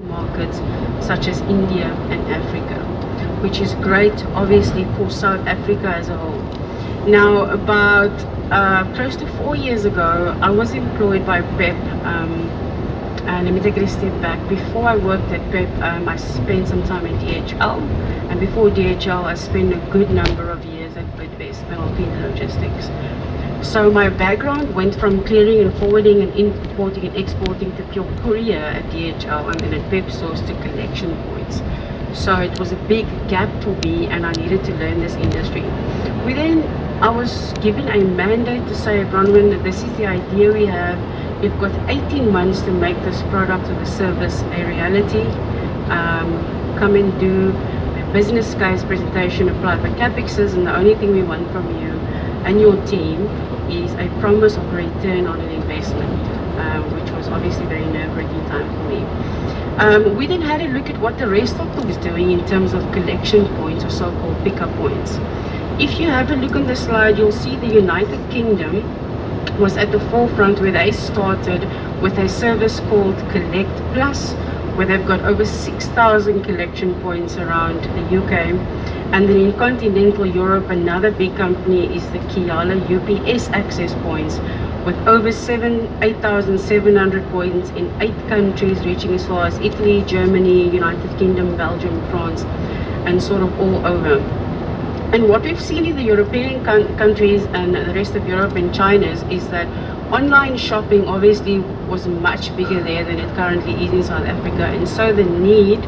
markets such as India and Africa, which is great obviously for South Africa as a whole. Now about close to 4 years ago, I was employed by PEP. Let me take it a step back. Before I worked at PEP, I spent some time at DHL, and before DHL I spent a good number of years at Bidvest, Penalty Logistics. So my background went from clearing and forwarding and importing and exporting to pure courier at DHL, and then at PEP Stores to collection points. So it was a big gap for me, and I needed to learn this industry. I was given a mandate to say, Bronwyn, this is the idea we have. You've got 18 months to make this product or the service a reality. Come and do a business case presentation, apply for CapExes, and the only thing we want from you and your team is a promise of a return on an investment, which was obviously very nerve-wracking time for me. We then had a look at what the rest of them was doing in terms of collection points or so-called pickup points. If you have a look on the slide, you'll see the United Kingdom was at the forefront, where they started with a service called Collect Plus, where they've got over 6,000 collection points around the UK. And then in continental Europe, another big company is the Kiala UPS Access Points, with over 8,700 points in 8 countries, reaching as far as Italy, Germany, United Kingdom, Belgium, France, and sort of all over. And what we've seen in the European countries and the rest of Europe and China is that online shopping obviously was much bigger there than it currently is in South Africa. And so the need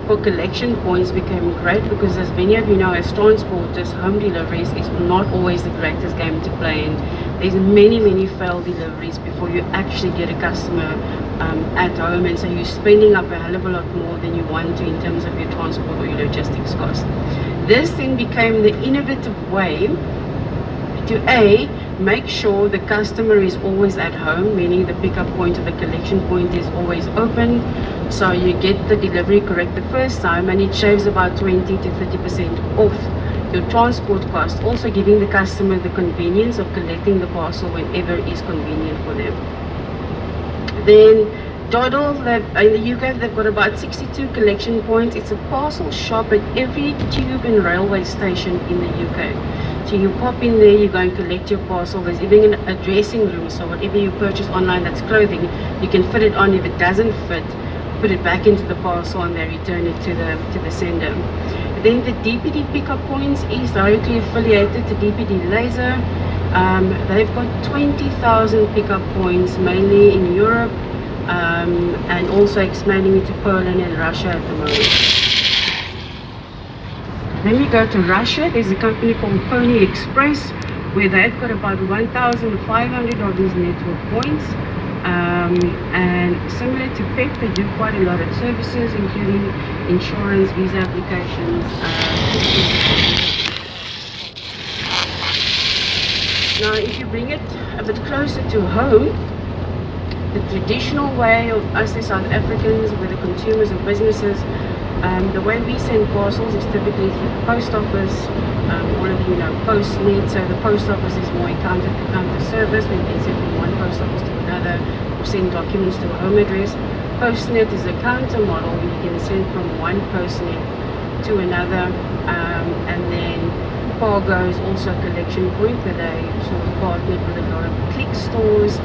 for collection points became great, because as many of you know, as transporters, home deliveries is not always the greatest game to play in. There's many failed deliveries before you actually get a customer at home, and so you're spending up a hell of a lot more than you want to in terms of your transport or your logistics cost. This then became the innovative way to make sure the customer is always at home, meaning the pickup point or the collection point is always open, so you get the delivery correct the first time, and it shaves about 20 to 30% off your transport cost, also giving the customer the convenience of collecting the parcel whenever is convenient for them. Then Doddle, in the UK, they've got about 62 collection points. It's a parcel shop at every tube and railway station in the UK. So you pop in there, you go and collect your parcel. There's even a dressing room, so whatever you purchase online that's clothing, you can fit it on. If it doesn't fit, put it back into the parcel and they return it to the sender. Then the DPD pickup points is directly affiliated to DPD Laser. They've got 20,000 pickup points, mainly in Europe, and also expanding into Poland and Russia at the moment. Then we go to Russia. There's a company called Pony Express, where they've got about 1,500 of these network points. And similar to PEP, they do quite a lot of services, including insurance, visa applications. Now, if you bring it a bit closer to home, the traditional way of us as South Africans, with the consumers and businesses, the way we send parcels is typically through the post office. All of you know PostNet, so the post office is more a counter-to-counter service. We can send from one post office to another, or send documents to a home address. PostNet is a counter model where you can send from one PostNet to another, and then Cargo is also a collection point, where they sort of partnered with a lot of click stores,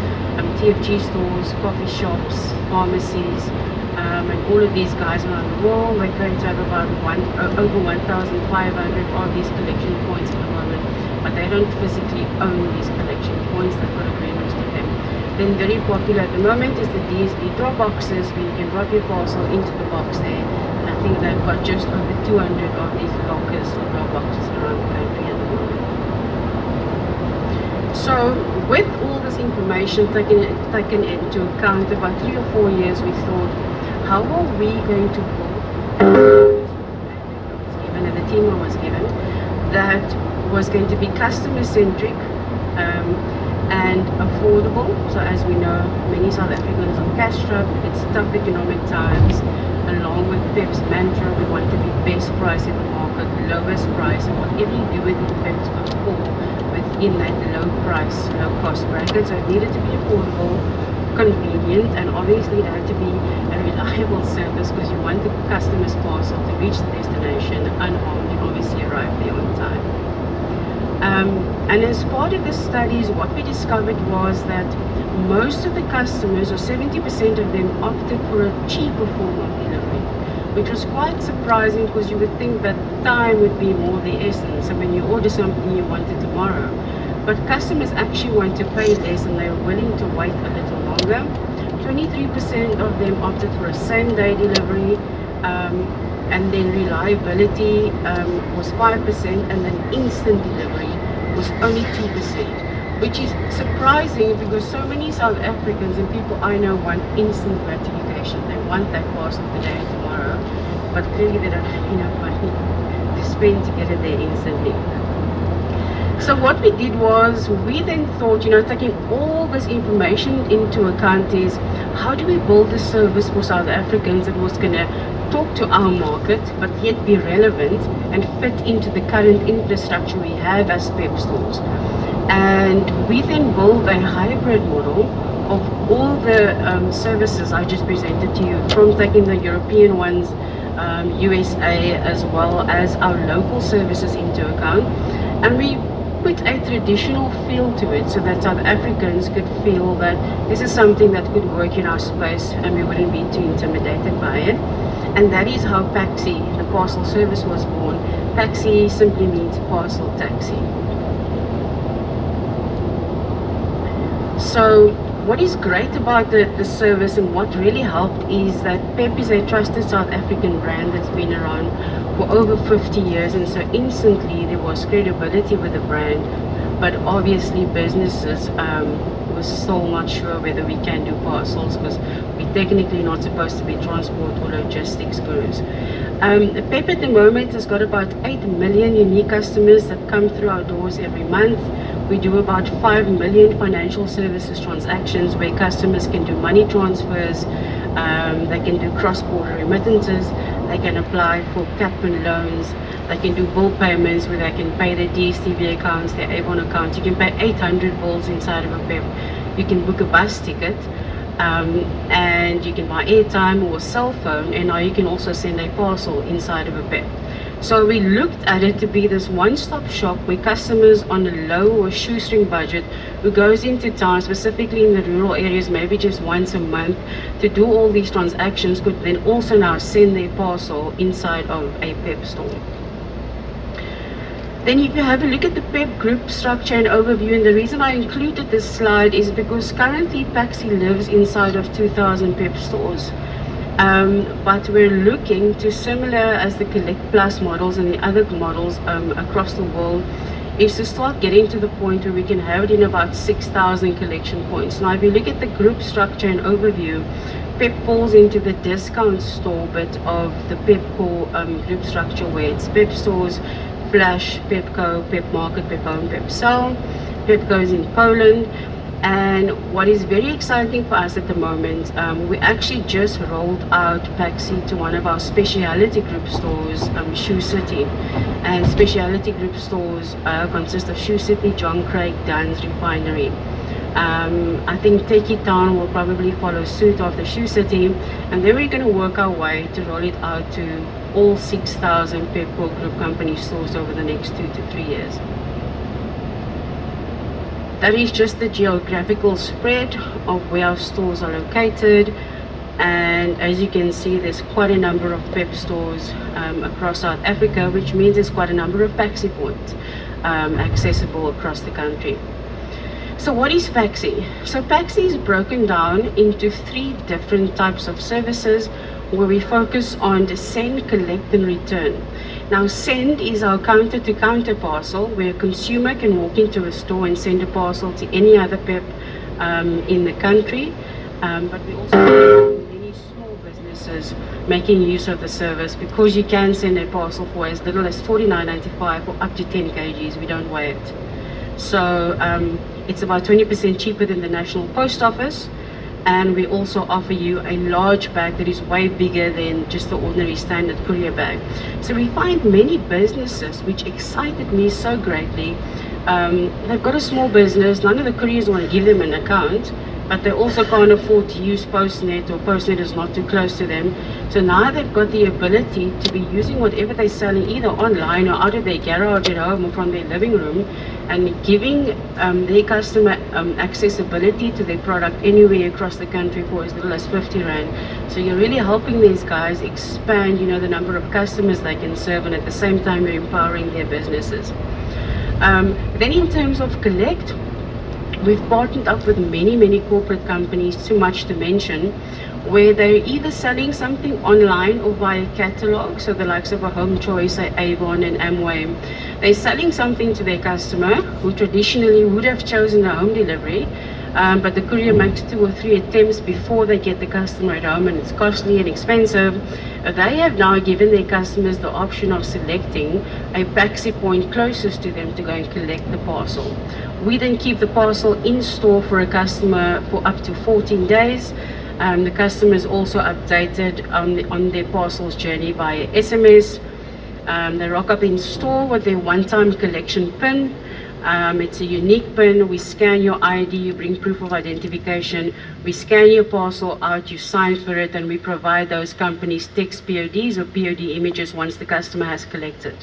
TFG stores, coffee shops, pharmacies, and all of these guys around the world. They're going to have about over 1,500 of these collection points at the moment, but they don't physically own these collection points. They've got agreements with them. Then very popular at the moment is the DSD drop boxes, where you can drop your parcel into the box there. And I think they've got just over 200 of these lockers or drop boxes around the country at the moment. So with all this information taken into account, about 3 or 4 years, we thought, how are we going to build and the team I was given that was going to be customer centric and affordable. So as we know, many South Africans are cash strapped, it's tough economic times. Along with PEP's mantra, we want to be best price in the market, lowest price, and whatever you do within PEP's going to fall within that low price, low cost bracket. So it needed to be affordable, convenient, and obviously it had to be a reliable service because you want the customer's parcel to reach the destination unharmed and obviously arrive there on time. And as part of the studies, what we discovered was that most of the customers, or 70% of them, opted for a cheaper form of delivery, which was quite surprising because you would think that time would be more the essence. So when you order something you want it tomorrow, but customers actually want to pay less and they're willing to wait a little longer. 23% of them opted for a same-day delivery, and then reliability was 5%, and then instant delivery was only 2%, which is surprising because so many South Africans and people I know want instant gratification. They want that parcel today and tomorrow, but clearly they don't have enough money to spend to get it there instantly. So what we did was, we then thought, taking all this information into account, is how do we build a service for South Africans that was going to talk to our market but yet be relevant and fit into the current infrastructure we have as PEP stores. And we then built a hybrid model of all the services I just presented to you, from taking the European ones, USA, as well as our local services into account, and we put a traditional feel to it so that South Africans could feel that this is something that could work in our space and we wouldn't be too intimidated by it. And that is how Paxi, the parcel service, was born. Paxi simply means parcel taxi. So what is great about the service and what really helped is that PEP is a trusted South African brand that's been around for over 50 years, and so instantly there was credibility with the brand. But obviously businesses were still not sure whether we can do parcels because we're technically not supposed to be transport or logistics gurus. PEP at the moment has got about 8 million unique customers that come through our doors every month. We do about 5 million financial services transactions where customers can do money transfers, they can do cross-border remittances, they can apply for cap and loans, they can do bill payments where they can pay their DStv accounts, their Avon accounts. You can pay 800 bills inside of a PEP. You can book a bus ticket, and you can buy airtime or a cell phone, and now you can also send a parcel inside of a PEP. So we looked at it to be this one-stop shop where customers on a low or shoestring budget who goes into town, specifically in the rural areas, maybe just once a month, to do all these transactions, could then also now send their parcel inside of a PEP store. Then if you have a look at the PEP group structure and overview, and the reason I included this slide is because currently Paxi lives inside of 2,000 PEP stores. But we're looking to, similar as the Collect Plus models and the other models across the world, is to start getting to the point where we can have it in about 6,000 collection points. Now if you look at the group structure and overview, PEP falls into the discount store bit of the Pepco group structure, where it's PEP stores, Flash, Pepco, PEP Market, PEP Home, PEP Cell. Pepco is in Poland. And what is very exciting for us at the moment, we actually just rolled out Paxi to one of our specialty group stores, Shoe City. And specialty group stores consist of Shoe City, John Craig, Duns, Refinery. I think Techie Town will probably follow suit after Shoe City, and then we're going to work our way to roll it out to all 6,000 Pepco Group company stores over the next 2 to 3 years. That is just the geographical spread of where our stores are located, and as you can see, there's quite a number of PEP stores across South Africa, which means there's quite a number of Paxi points accessible across the country. So what is Paxi? So Paxi is broken down into 3 different types of services where we focus on the send, collect and return. Now send is our counter-to-counter parcel, where a consumer can walk into a store and send a parcel to any other PEP in the country, but we also have many small businesses making use of the service, because you can send a parcel for as little as $49.95 or up to 10 kgs. We don't weigh it. So it's about 20% cheaper than the National Post Office, and we also offer you a large bag that is way bigger than just the ordinary standard courier bag. So we find many businesses, which excited me so greatly, they've got a small business, none of the couriers want to give them an account, but they also can't afford to use Postnet, or Postnet is not too close to them. So now they've got the ability to be using whatever they're selling either online or out of their garage at home or from their living room, and giving their customer accessibility to their product anywhere across the country for as little as 50 Rand. So you're really helping these guys expand, the number of customers they can serve, and at the same time you're empowering their businesses. Then in terms of collect, we've partnered up with many corporate companies, too much to mention, where they're either selling something online or via catalog. So the likes of a Home Choice, Avon and Amway, they're selling something to their customer who traditionally would have chosen a home delivery, but the courier makes 2 or 3 attempts before they get the customer at home, and it's costly and expensive. They have now given their customers the option of selecting a Paxi point closest to them to go and collect the parcel. We then keep the parcel in store for a customer for up to 14 days. The customer is also updated on their parcels journey via SMS. They rock up in store with their one-time collection PIN. It's a unique PIN. We scan your ID, you bring proof of identification, we scan your parcel out, you sign for it, and we provide those companies text PODs or POD images once the customer has collected.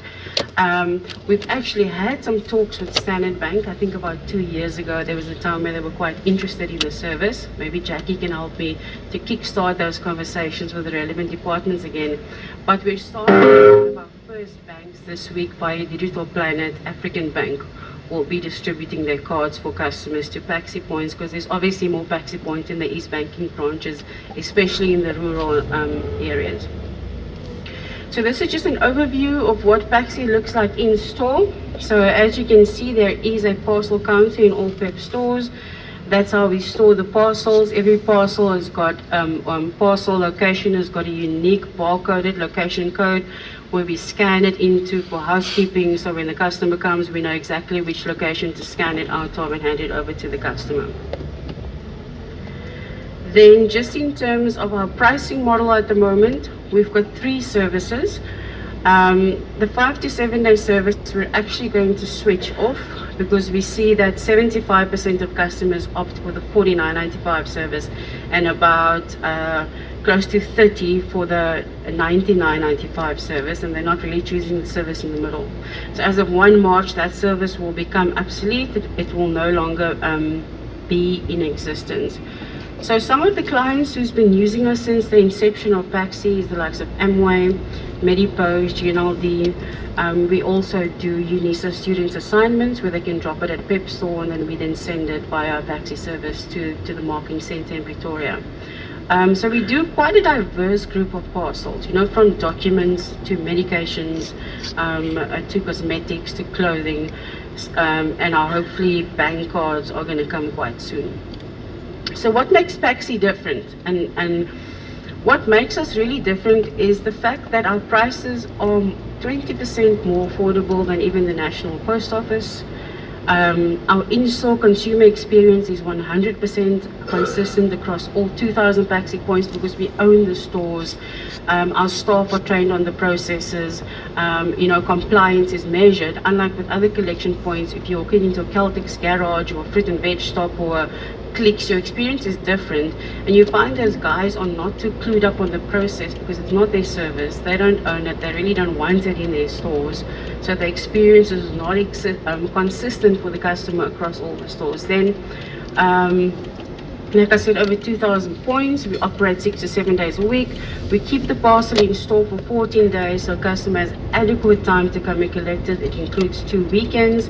We've actually had some talks with Standard Bank. I think about 2 years ago there was a time where they were quite interested in the service. Maybe Jackie can help me to kickstart those conversations with the relevant departments again. But we're starting one of our first banks this week via Digital Planet. African Bank will be distributing their cards for customers to Paxi points, because there's obviously more Paxi points in the East Banking branches, especially in the rural areas. So this is just an overview of what Paxi looks like in store. So as you can see, there is a parcel counter in all PEP stores. That's how we store the parcels. Every parcel has got parcel location has got a unique barcoded location code where we scan it into for housekeeping. So when the customer comes, we know exactly which location to scan it out of and hand it over to the customer. Then just in terms of our pricing model at the moment, we've got 3 services. The 5 to 7 day service we're actually going to switch off, because we see that 75% of customers opt for the 49.95 service and about close to 30 for the 99.95 service, and they're not really choosing the service in the middle. So as of 1 March, that service will become obsolete. It will no longer be in existence. So some of the clients who's been using us since the inception of Paxi is the likes of Amway, Medipost, GNLD. We also do UNISA students assignments where they can drop it at PEP store, and then we then send it via our Paxi service to the marking center in Pretoria. So we do quite a diverse group of parcels, from documents to medications, to cosmetics to clothing, and our hopefully bank cards are going to come quite soon. So what makes Paxi different, and what makes us really different is the fact that our prices are 20% more affordable than even the National Post Office. Our in-store consumer experience is 100% consistent across all 2,000 Paxi points, because we own the stores. Our staff are trained on the processes. Compliance is measured. Unlike with other collection points, if you're walking into a Celtic's garage or a fruit and veg stop or a Clicks, your experience is different, and you find those guys are not too clued up on the process because it's not their service. They don't own it. They really don't want it in their stores. So the experience is not consistent for the customer across all the stores. Then, like I said, over 2,000 points. We operate 6 to 7 days a week. We keep the parcel in store for 14 days, so customers has adequate time to come and collect it. It includes 2 weekends.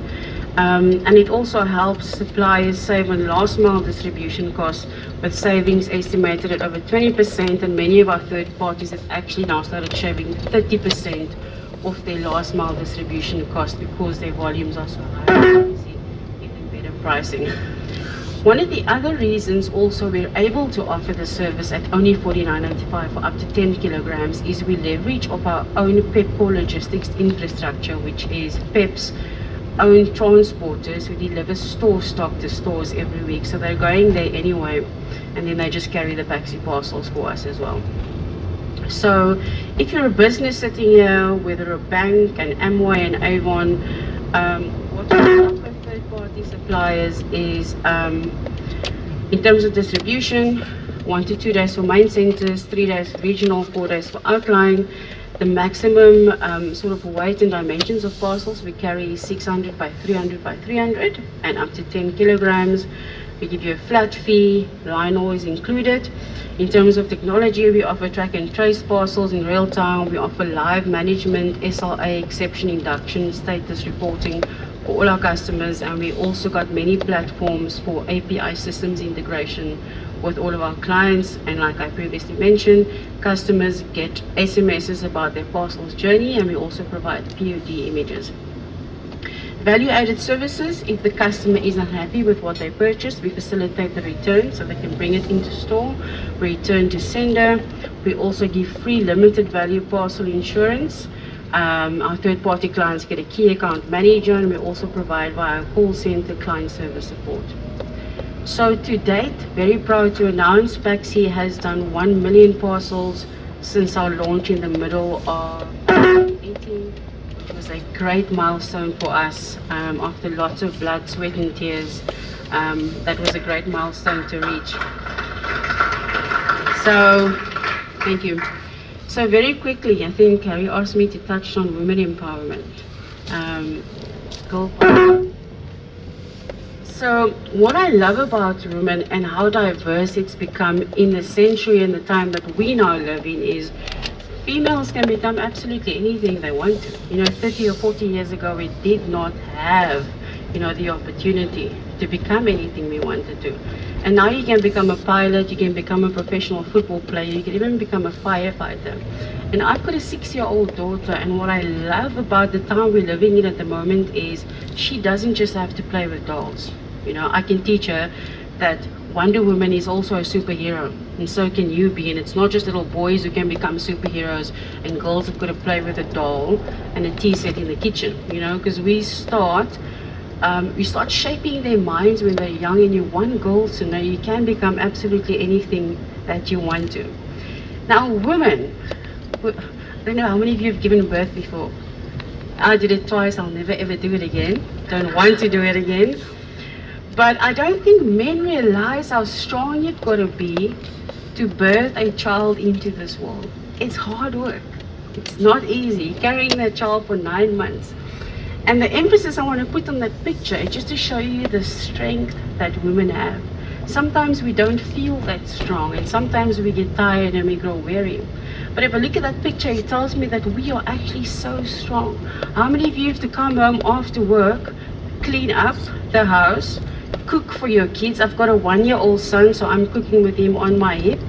And it also helps suppliers save on last mile distribution costs, with savings estimated at over 20%, and many of our third parties have actually now started shaving 30% off their last mile distribution cost because their volumes are so high. Obviously getting better pricing. One of the other reasons also we're able to offer the service at only 49.95 for up to 10 kilograms is we leverage of our own Pepcore logistics infrastructure, which is PEP's own transporters who deliver store stock to stores every week. So they're going there anyway, and then they just carry the Paxi parcels for us as well. So if you're a business sitting here, whether a bank, an Amway, and Avon, what we offer third-party suppliers is In terms of distribution, 1 to 2 days for main centers, 3 days regional, 4 days for outlying. The maximum sort of weight and dimensions of parcels we carry is 600 by 300 by 300 and up to 10 kilograms. We give you a flat fee, line haul is included. In terms of technology, we offer track and trace parcels in real time. We offer live management, SLA, exception induction, status reporting for all our customers, and we also got many platforms for API systems integration with all of our clients. And like I previously mentioned, customers get SMSs about their parcels journey, and we also provide POD images. Value-added services: if the customer is unhappy with what they purchased, we facilitate the return so they can bring it into store, return to sender. We also give free limited value parcel insurance. Our third-party clients get a key account manager, and we also provide via call center client service support. So to date, very proud to announce PAXI has done 1 million parcels since our launch in the middle of 2018. It was a great milestone for us. After lots of blood, sweat and tears, that was a great milestone to reach. So, thank you. So very quickly, I think Harry asked me to touch on women empowerment. Girl power. So what I love about women and how diverse it's become in the century and the time that we now live in is females can become absolutely anything they want to. 30 or 40 years ago, we did not have, the opportunity to become anything we wanted to. And now you can become a pilot, you can become a professional football player, you can even become a firefighter. And I've got a 6-year-old daughter, and what I love about the time we're living in at the moment is she doesn't just have to play with dolls. I can teach her that Wonder Woman is also a superhero, and so can you be. And it's not just little boys who can become superheroes, and girls have got to play with a doll and a tea set in the kitchen, because we start shaping their minds when they're young, and you want girls to know you can become absolutely anything that you want to. Now, women, I don't know how many of you have given birth before. I did it twice, I'll never ever do it again. Don't want to do it again. But I don't think men realize how strong you've got to be to birth a child into this world. It's hard work. It's not easy, carrying that child for 9 months. And the emphasis I want to put on that picture is just to show you the strength that women have. Sometimes we don't feel that strong, and sometimes we get tired and we grow weary. But if I look at that picture, it tells me that we are actually so strong. How many of you have to come home after work, clean up the house, cook for your kids? I've got a 1-year-old son, so I'm cooking with him on my hip.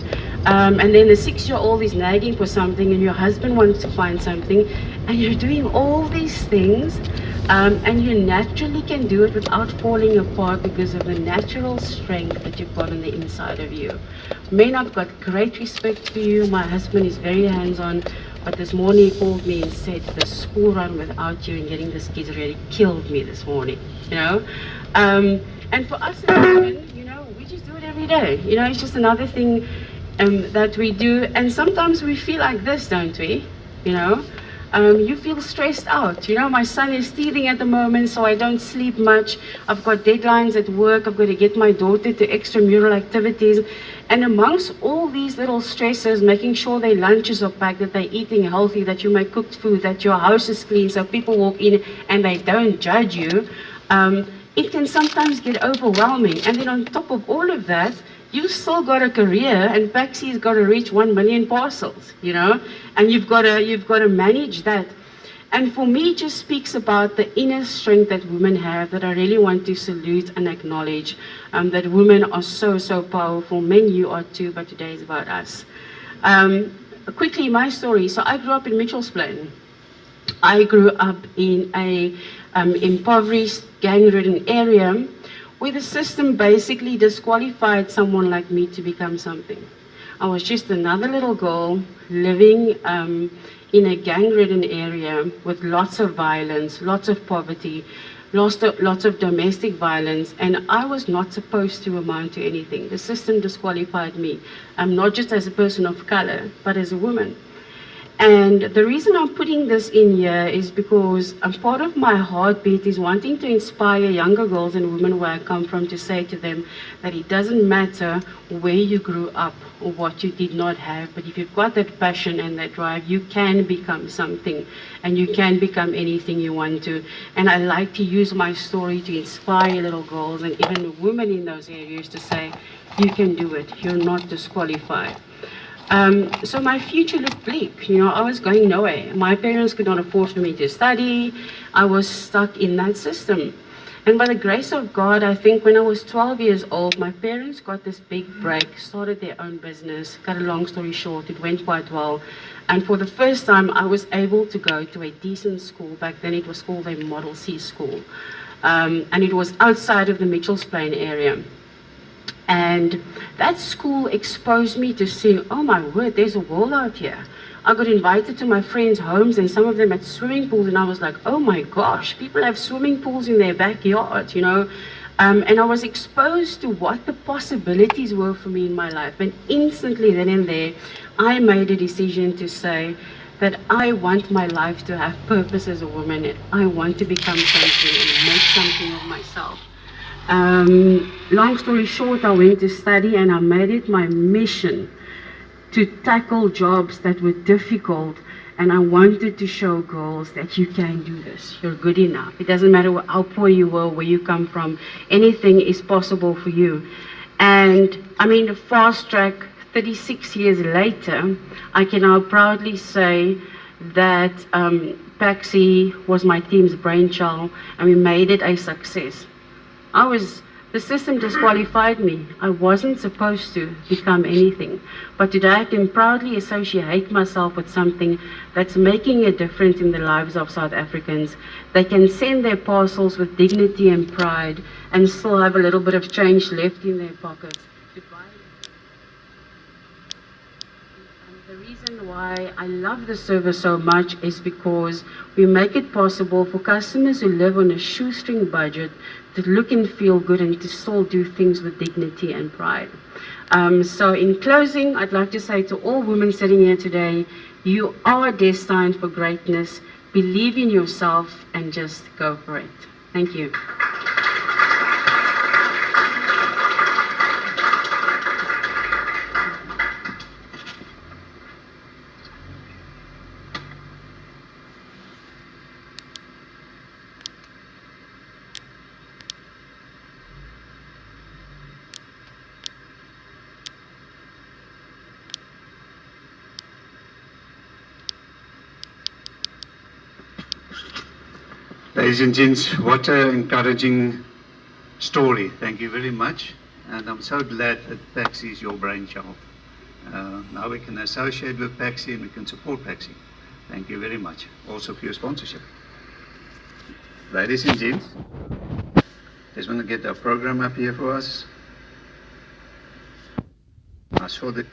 And then the 6-year-old is nagging for something, and your husband wants to find something, and you're doing all these things, and you naturally can do it without falling apart because of the natural strength that you've got on the inside of you. Men, I've got great respect for you. My husband is very hands-on, but this morning he called me and said the school run without you and getting this kids really killed me this morning, And for us as women, we just do it every day. It's just another thing that we do. And sometimes we feel like this, don't we? You feel stressed out. My son is teething at the moment, so I don't sleep much. I've got deadlines at work. I've got to get my daughter to extramural activities. And amongst all these little stresses, making sure their lunches are packed, that they're eating healthy, that you make cooked food, that your house is clean so people walk in and they don't judge you, it can sometimes get overwhelming. And then on top of all of that, you still got a career, and PAXI's got to reach 1 million parcels, and you've got to manage that. And for me, it just speaks about the inner strength that women have that I really want to salute and acknowledge, that women are so, so powerful. Men, you are too, but today is about us. Quickly, my story. So I grew up in Mitchell's Plain. I grew up in a impoverished, gang-ridden area where the system basically disqualified someone like me to become something. I was just another little girl living in a gang-ridden area with lots of violence, lots of poverty, lots of domestic violence, and I was not supposed to amount to anything. The system disqualified me, not just as a person of color, but as a woman. And the reason I'm putting this in here is because a part of my heartbeat is wanting to inspire younger girls and women where I come from to say to them that it doesn't matter where you grew up or what you did not have, but if you've got that passion and that drive, you can become something and you can become anything you want to. And I like to use my story to inspire little girls and even women in those areas to say, you can do it, you're not disqualified. So my future looked bleak. You know, I was going nowhere. My parents could not afford for me to study. I was stuck in that system. And by the grace of God, I think when I was 12 years old, my parents got this big break, started their own business. Cut a long story short, it went quite well. And for the first time, I was able to go to a decent school. Back then, it was called a Model C school. And it was outside of the Mitchells Plain area. And that school exposed me to see, oh my word, there's a world out here. I got invited to my friends' homes and some of them had swimming pools, and I was like, oh my gosh, people have swimming pools in their backyard, you know. And I was exposed to what the possibilities were for me in my life. And instantly, then and there, I made a decision to say that I want my life to have purpose as a woman. I want to become something and make something of myself. Long story short, I went to study and I made it my mission to tackle jobs that were difficult, and I wanted to show girls that you can do this. You're good enough. It doesn't matter how poor you were, where you come from. Anything is possible for you. And I mean, the fast track, 36 years later, I can now proudly say that Paxi was my team's brainchild and we made it a success. The system disqualified me. I wasn't supposed to become anything. But today I can proudly associate myself with something that's making a difference in the lives of South Africans. They can send their parcels with dignity and pride and still have a little bit of change left in their pockets to buy. The reason why I love the service so much is because we make it possible for customers who live on a shoestring budget to look and feel good and to still do things with dignity and pride. So in closing, I'd like to say to all women sitting here today, you are destined for greatness. Believe in yourself and just go for it. Thank you. Ladies and gents, what an encouraging story. Thank you very much. And I'm so glad that Paxi is your brainchild. Now we can associate with Paxi and we can support Paxi. Thank you very much. Also for your sponsorship. Ladies and gents, just want to get our program up here for us. I saw that